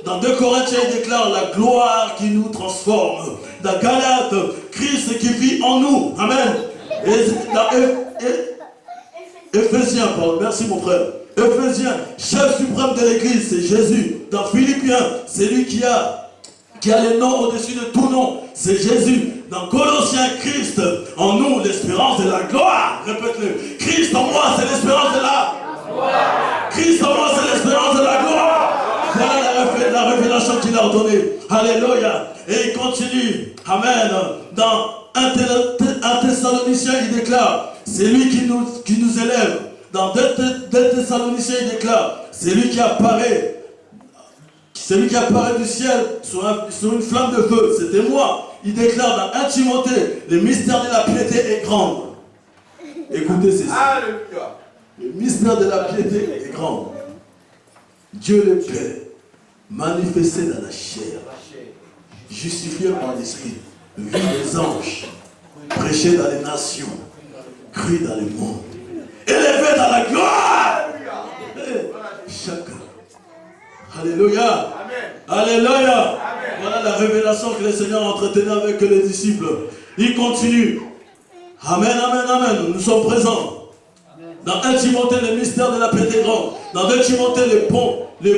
Dans 2 Corinthiens, il déclare la gloire qui nous transforme. Dans Galates, Christ qui vit en nous. Amen. Et dans Éphésiens, pardon, merci mon frère. Éphésiens, chef suprême de l'église, c'est Jésus. Dans Philippiens, c'est lui qui a les noms au-dessus de tout nom, c'est Jésus. Dans Colossiens, Christ en nous, l'espérance de la gloire. Répète-le. Christ en moi, c'est l'espérance de la gloire. Christ en moi, c'est l'espérance de la gloire. Voilà la révélation qu'il a ordonnée. Alléluia. Et il continue. Amen. Dans 1 Thessaloniciens, il déclare, c'est lui qui nous élève. Dans 2 Thessaloniciens, il déclare, c'est lui qui apparaît. C'est lui qui apparaît du ciel sur une flamme de feu. C'était moi. Il déclare dans 1 Timothée, le mystère de la piété est grand. Écoutez ceci. Alléluia. Le mystère de la piété est grand. Dieu le Père, manifesté dans la chair, justifié par l'Esprit, vu des anges, prêché dans les nations, cru dans le monde, élevé dans la gloire. Chacun. Alléluia. Amen. Alléluia. Amen. Voilà la révélation que le Seigneur entretenait avec les disciples. Il continue. Amen, amen, amen. Nous sommes présents. Dans 1 Timothée, le mystère de la piété grande. Dans 2 Timothée, les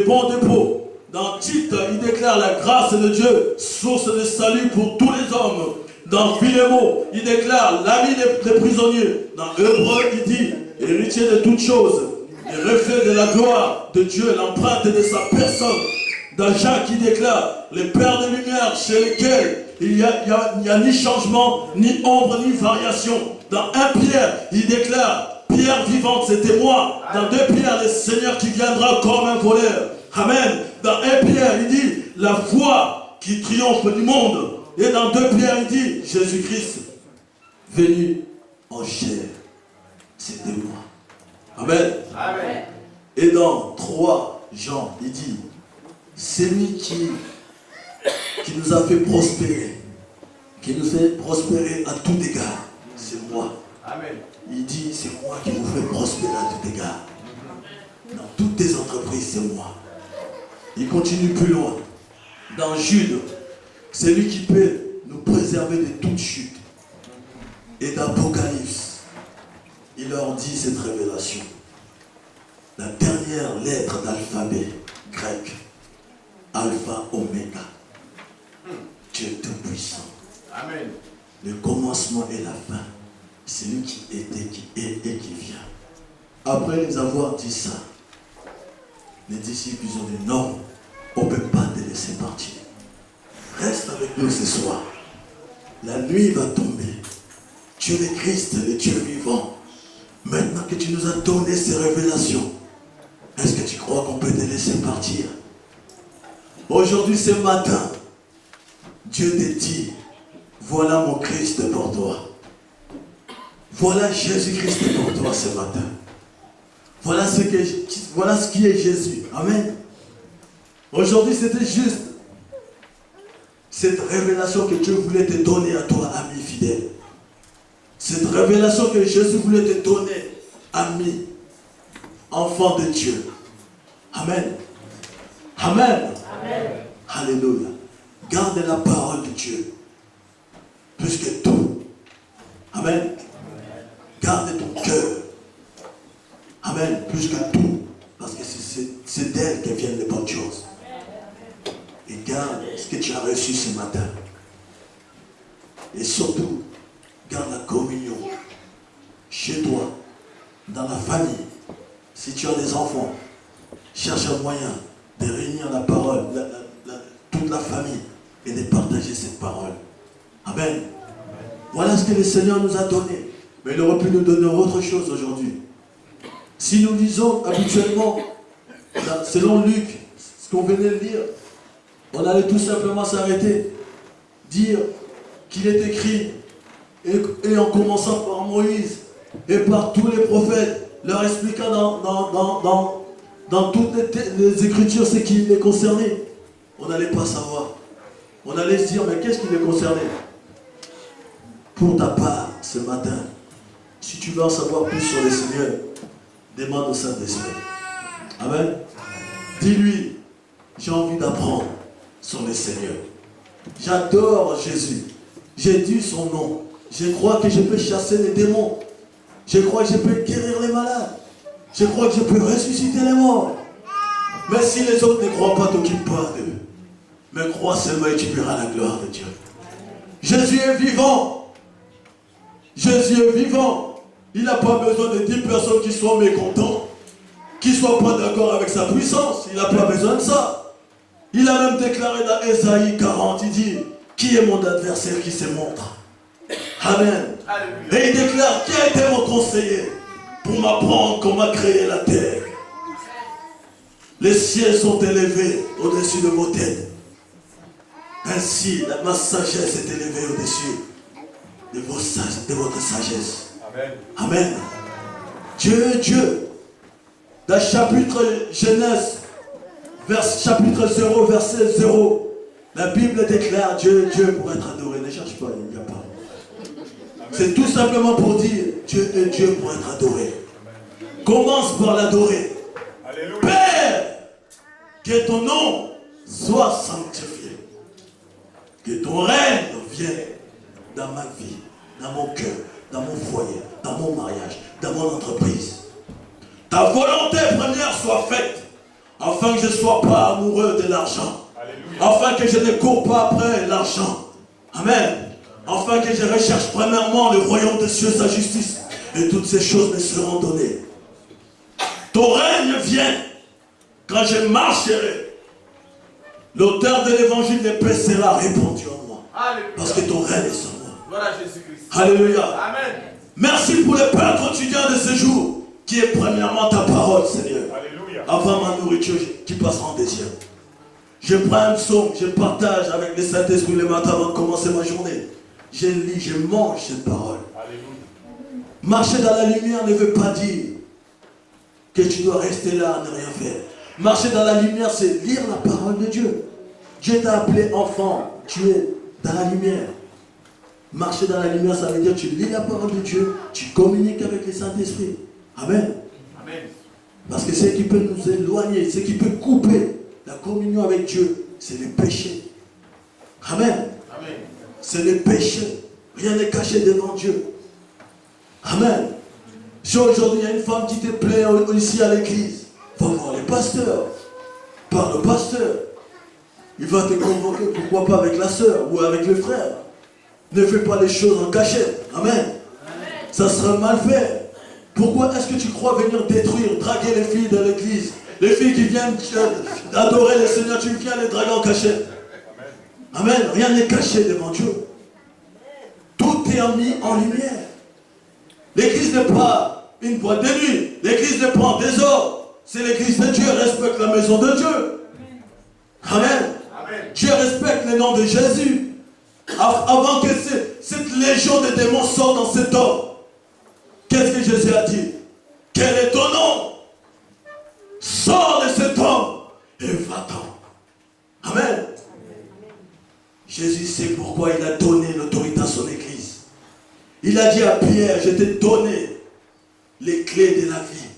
bons dépôts. Dans Tite, il déclare la grâce de Dieu, source de salut pour tous les hommes. Dans Philémon, il déclare l'ami des prisonniers. Dans Hébreux, il dit héritier de toutes choses, le reflet de la gloire de Dieu, l'empreinte de sa personne. Dans Jacques, il déclare les pères de lumière chez lesquels il n'y a ni changement, ni ombre, ni variation. Dans 1 Pierre, il déclare pierre vivante, c'était moi. Dans 2 Pierre, le Seigneur qui viendra comme un voleur. Amen. Dans 1 Pierre, il dit la foi qui triomphe du monde. Et dans 2 Pierre, il dit Jésus-Christ venu en chair. C'était moi. Amen. Amen. Et dans 3 Jean, il dit c'est lui qui nous a fait prospérer, qui nous fait prospérer à tout égard. C'est moi. Amen. Il dit, c'est moi qui vous fais prospérer à tout égard. Dans toutes tes entreprises, c'est moi. Il continue plus loin. Dans Jude, c'est lui qui peut nous préserver de toute chute. Et d'Apocalypse, il leur dit cette révélation. La dernière lettre d'alphabet grec, Alpha, Oméga. Dieu tout-puissant. Amen. Le commencement et la fin. C'est lui qui était, qui est et qui vient. Après les avoir dit ça, les disciples ils ont dit non, on ne peut pas te laisser partir. Reste avec nous ce soir. La nuit va tomber. Tu es le Christ, le Dieu vivant. Maintenant que tu nous as donné ces révélations, est-ce que tu crois qu'on peut te laisser partir? Aujourd'hui, ce matin, Dieu te dit, voilà mon Christ pour toi. Voilà Jésus-Christ pour toi ce matin. Voilà ce qui est Jésus. Amen. Aujourd'hui, c'était juste cette révélation que Dieu voulait te donner à toi, ami fidèle. Cette révélation que Jésus voulait te donner, ami, enfant de Dieu. Amen. Amen. Amen. Alléluia. Garde la parole de Dieu. Plus que tout. Amen. Garde ton cœur. Amen. Plus que tout. Parce que c'est d'elle que viennent les bonnes choses. Et garde ce que tu as reçu ce matin. Et surtout, garde la communion. Chez toi. Dans la famille. Si tu as des enfants, cherche un moyen de réunir la parole, toute la famille, et de partager cette parole. Amen. Voilà ce que le Seigneur nous a donné. Mais il aurait pu nous donner autre chose aujourd'hui. Si nous lisons habituellement, selon Luc, ce qu'on venait de lire, on allait tout simplement s'arrêter, dire qu'il est écrit, et en commençant par Moïse, et par tous les prophètes, leur expliquant dans toutes les Écritures ce qui les concernait. On n'allait pas savoir. On allait se dire, mais qu'est-ce qui les concernait? Pour ta part, ce matin, si tu veux en savoir plus sur le Seigneur, demande au Saint-Esprit. Amen. Dis-lui, j'ai envie d'apprendre sur le Seigneur. J'adore Jésus. J'ai dit son nom. Je crois que je peux chasser les démons. Je crois que je peux guérir les malades. Je crois que je peux ressusciter les morts. Mais si les autres ne croient pas, t'occupe pas d'eux. Mais crois seulement et tu verras la gloire de Dieu. Jésus est vivant. Jésus est vivant. Il n'a pas besoin de 10 personnes qui soient mécontents, qui ne soient pas d'accord avec sa puissance. Il n'a pas besoin de ça. Il a même déclaré dans Ésaïe 40, il dit, qui est mon adversaire qui se montre? Amen. Et il déclare, qui a été mon conseiller pour m'apprendre comment créer la terre? Les cieux sont élevés au-dessus de vos têtes. Ainsi, ma sagesse est élevée au-dessus de votre sagesse. Amen. Amen. Dieu. Dans le chapitre Genèse, chapitre 0, verset 0, la Bible déclare Dieu pour être adoré. Ne cherche pas, il n'y a pas. C'est tout simplement pour dire Dieu est Dieu pour être adoré. Commence par l'adorer. Père, que ton nom soit sanctifié. Que ton règne vienne dans ma vie, dans mon cœur, dans mon foyer, dans mon mariage, dans mon entreprise. Ta volonté première soit faite, afin que je ne sois pas amoureux de l'argent. Afin que je ne cours pas après l'argent. Amen. Afin que je recherche premièrement le royaume de Dieu, sa justice. Et toutes ces choses me seront données. Ton règne vient quand je marcherai. L'auteur de l'évangile de paix sera répandu en moi. Alléluia. Parce que ton règne est sur moi. Voilà Jésus-Christ. Alléluia. Amen. Merci pour le pain quotidien de ce jour, qui est premièrement ta parole, Seigneur. Alléluia. Avant ma nourriture qui passera en désir. Je prends un psaume, je partage avec le Saint-Esprit le matin avant de commencer ma journée. Je lis, je mange cette parole. Alléluia. Marcher dans la lumière ne veut pas dire que tu dois rester là, ne rien faire. Marcher dans la lumière, c'est lire la parole de Dieu. Dieu t'a appelé enfant, tu es dans la lumière. Marcher dans la lumière, ça veut dire que tu lis la parole de Dieu, tu communiques avec le Saint-Esprit. Amen. Amen. Parce que ce qui peut nous éloigner, ce qui peut couper la communion avec Dieu, c'est le péché. Amen. Amen. C'est le péché. Rien n'est caché devant Dieu. Amen. Si aujourd'hui il y a une femme qui te plaît ici à l'église, va voir les pasteurs. Parle au pasteur. Il va te convoquer, pourquoi pas avec la sœur ou avec le frère. Ne fais pas les choses en cachette. Amen. Amen. Ça sera mal fait. Pourquoi est-ce que tu crois venir détruire, draguer les filles de l'église? Les filles qui viennent adorer le Seigneur, tu viens les draguer en cachette. Amen. Amen. Rien n'est caché devant Dieu. Tout est mis en lumière. L'église n'est pas une boîte de nuit. L'église n'est pas en désordre. C'est l'église de Dieu. Respecte la maison de Dieu. Amen. Amen. Dieu respecte le nom de Jésus. Avant que cette légion de démons sorte dans cet homme, qu'est-ce que Jésus a dit? Quel est ton nom? Sors de cet homme et va-t'en. Amen. Jésus sait pourquoi il a donné l'autorité à son église. Il a dit à Pierre, je t'ai donné les clés de la vie.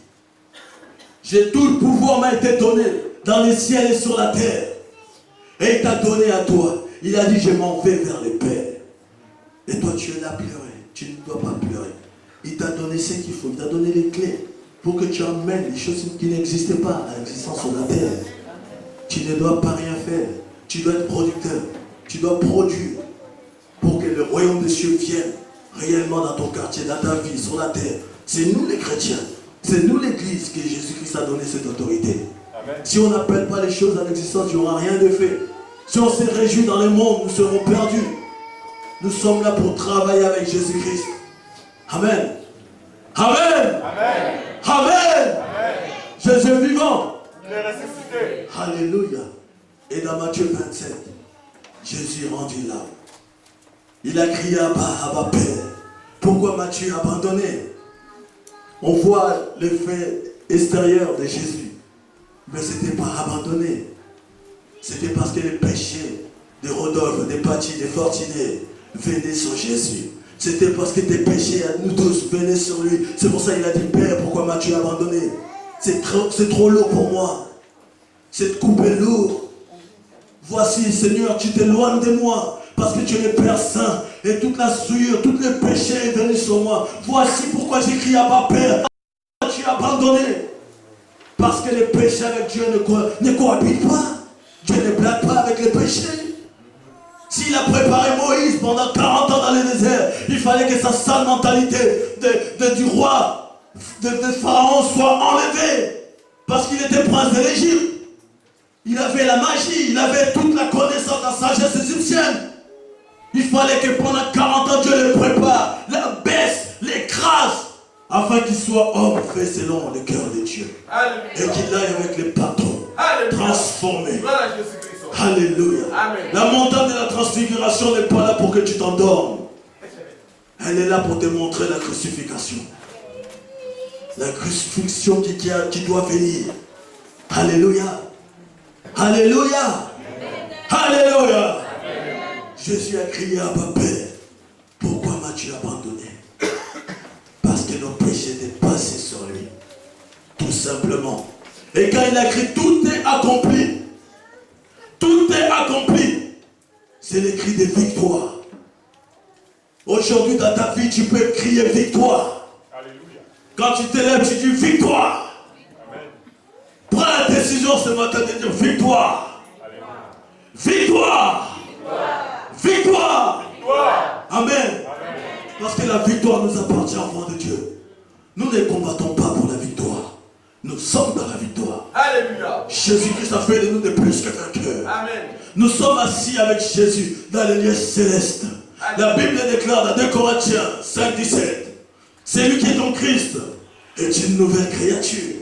Tout le pouvoir m'a été donné dans les ciels et sur la terre. Et il t'a donné à toi. Il a dit, je m'en vais vers le Père. Et toi, tu es là à pleurer. Tu ne dois pas pleurer. Il t'a donné ce qu'il faut. Il t'a donné les clés pour que tu amènes les choses qui n'existaient pas à l'existence sur la terre. Tu ne dois pas rien faire. Tu dois être producteur. Tu dois produire pour que le royaume de Dieu vienne réellement dans ton quartier, dans ta vie, sur la terre. C'est nous les chrétiens. C'est nous l'église que Jésus-Christ a donné cette autorité. Amen. Si on n'appelle pas les choses à l'existence, il n'y aura rien de fait. Si on s'est réjoui dans le monde, nous serons perdus. Nous sommes là pour travailler avec Jésus-Christ. Amen. Amen. Amen. Amen. Amen. Jésus est vivant. Il est ressuscité. Alléluia. Et dans Matthieu 27, Jésus est rendu là. Il a crié Abba, Père. Pourquoi m'as-tu abandonné? On voit l'effet extérieur de Jésus. Mais ce n'était pas abandonné. C'était parce que les péchés de Rodolphe, de Paty, de Fortinet venaient sur Jésus. C'était parce que tes péchés à nous tous venaient sur lui. C'est pour ça qu'il a dit, Père, pourquoi m'as-tu abandonné? C'est trop lourd pour moi. Cette coupe est lourde. Voici, Seigneur, tu t'éloignes de moi. Parce que tu es le Père Saint. Et toute la souillure, tout le péché est venu sur moi. Voici pourquoi j'écris à ma Père. Tu as abandonné. Parce que le péché avec Dieu ne cohabite pas. Dieu ne blague pas avec le péché. S'il a préparé Moïse pendant 40 ans dans le désert, il fallait que sa sale mentalité du roi, de Pharaon soit enlevée. Parce qu'il était prince de l'Égypte. Il avait la magie, il avait toute la connaissance, la sagesse égyptienne. Il fallait que pendant 40 ans, Dieu le prépare, la baisse, l'écrase, afin qu'il soit homme fait selon le cœur de Dieu. Alléluia. Et qu'il aille avec les patrons, transformés. Alléluia. Amen. La montagne de la transfiguration n'est pas là pour que tu t'endormes. Elle est là pour te montrer la crucifixion. La crucifixion qui doit venir. Alléluia. Alléluia. Alléluia. Jésus a crié à Papa, Père, pourquoi m'as-tu abandonné? Parce que nos péchés étaient passés sur lui. Tout simplement. Et quand il a crié, tout est accompli. Tout est accompli. C'est le cri de victoire. Aujourd'hui dans ta vie, tu peux crier victoire. Alléluia. Quand tu t'élèves, tu dis victoire. Amen. Prends la décision ce matin de dire victoire. Alléluia. Victoire. Victoire. Victoire. Amen. Amen. Parce que la victoire nous appartient enfants de Dieu. Nous ne combattons pas pour la victoire. Nous sommes dans la victoire. Alléluia. Jésus-Christ a fait de nous des plus que vainqueurs. Amen. Nous sommes assis avec Jésus dans les lieux célestes. La Bible déclare dans 2 Corinthiens 5, 17. Celui qui est en Christ est une nouvelle créature.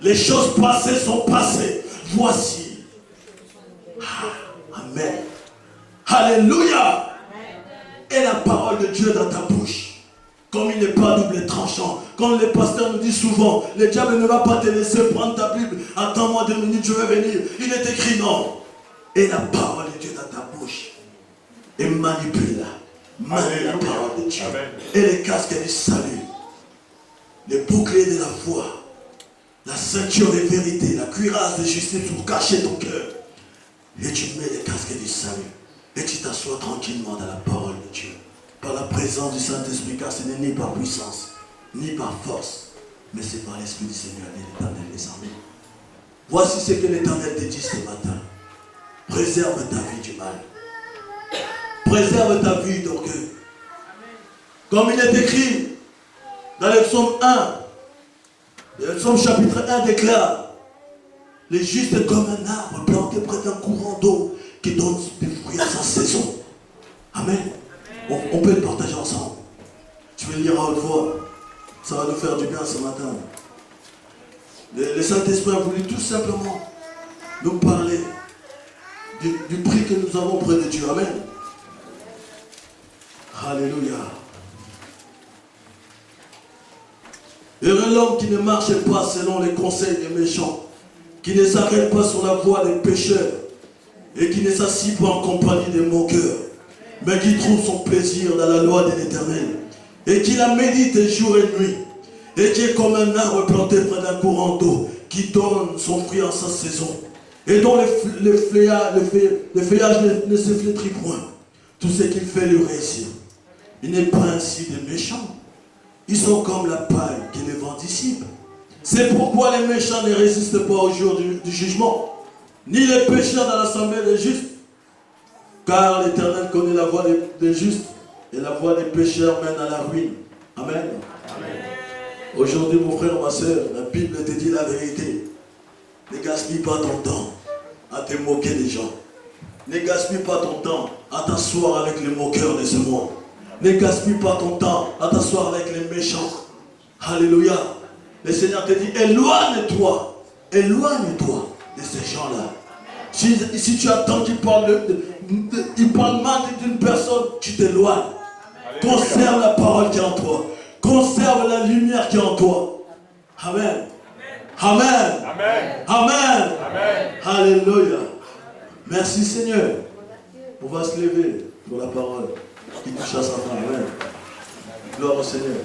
Les choses passées sont passées. Voici. Amen. Alléluia. Et la parole de Dieu dans ta bouche. Comme il n'est pas double tranchant. Comme les pasteurs nous disent souvent, le diable ne va pas te laisser prendre ta Bible. Attends-moi 2 minutes, je vais venir. Il est écrit non. Et la parole de Dieu dans ta bouche. Et manipule-la. Manie la parole de Dieu. Amen. Et les casques du salut. Les boucliers de la foi. La ceinture de vérité. La cuirasse de justice pour cacher ton cœur. Et tu mets les casques du salut. Et tu t'assois tranquillement dans la parole de Dieu. Par la présence du Saint-Esprit, car ce n'est ni par puissance, ni par force, mais c'est par l'Esprit du Seigneur et l'Éternel des armées. Voici ce que l'Éternel te dit ce matin. Préserve ta vie du mal. Préserve ta vie d'orgueil. Comme il est écrit dans le psaume 1, le psaume chapitre 1 déclare: le juste est comme un arbre planté près d'un courant d'eau qui donne des fruits à sa saison. Amen. On peut le partager ensemble. Je vais le lire à haute voix. Ça va nous faire du bien ce matin. Le Saint-Esprit a voulu tout simplement nous parler du prix que nous avons près de Dieu. Amen. Alléluia. Heureux l'homme qui ne marche pas selon les conseils des méchants, qui ne s'arrête pas sur la voie des pécheurs et qui ne s'assied pas en compagnie des moqueurs, mais qui trouve son plaisir dans la loi de l'Éternel et qui la médite jour et nuit, et qui est comme un arbre planté près d'un courant d'eau qui donne son fruit en sa saison et dont le feuillage ne se flétrit point. Tout ce qu'il fait lui réussit. Il n'est pas ainsi des méchants. Ils sont comme la paille que le vent dissipe. C'est pourquoi les méchants ne résistent pas au jour du jugement, ni les pécheurs dans l'assemblée des justes. Car l'Éternel connaît la voie des justes, et la voie des pécheurs mène à la ruine. Amen. Amen. Aujourd'hui, mon frère, ma soeur, la Bible te dit la vérité. Ne gaspille pas ton temps à te moquer des gens. Ne gaspille pas ton temps à t'asseoir avec les moqueurs de ce monde. Ne gaspille pas ton temps à t'asseoir avec les méchants. Alléluia. Le Seigneur te dit, éloigne-toi de ces gens-là. Si tu attends qu'ils parlent mal d'une personne, tu t'éloignes. Conserve la parole qui est en toi. Conserve la lumière qui est en toi. Amen. Amen. Amen. Amen. Amen. Alléluia. Merci Seigneur. On va se lever pour la parole qui touche à sa fin. Amen. Gloire au Seigneur.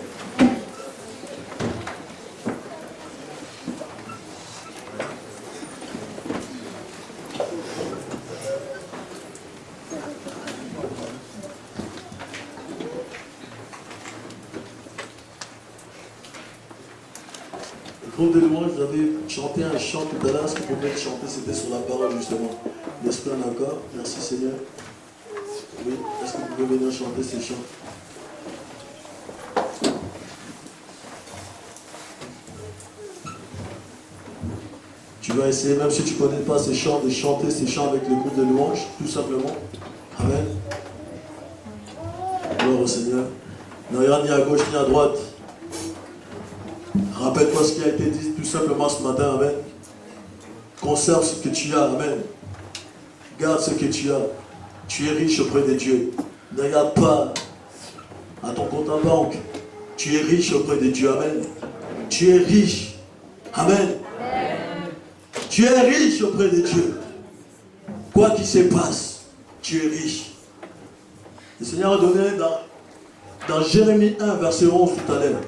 groupe de louanges, vous avez chanté un chant tout à l'heure. Ce que vous pouvez chanter, c'était sur la parole justement. Est-ce qu'il y en a encore? Merci Seigneur. Oui, est-ce que vous pouvez venir chanter ces chants? Tu vas essayer, même si tu ne connais pas ces chants, de chanter ces chants avec le groupe de louanges, tout simplement. Amen. Gloire au Seigneur. Ne regarde ni à gauche ni à droite. Rappelle-toi ce qui a été dit tout simplement ce matin. Amen. Conserve ce que tu as. Amen. Garde ce que tu as. Tu es riche auprès de Dieu. Ne regarde pas à ton compte en banque. Tu es riche auprès de Dieu. Amen. Tu es riche. Amen. Tu es riche auprès de Dieu. Quoi qu'il se passe, tu es riche. Le Seigneur a donné dans Jérémie 1, verset 11 tout à l'heure.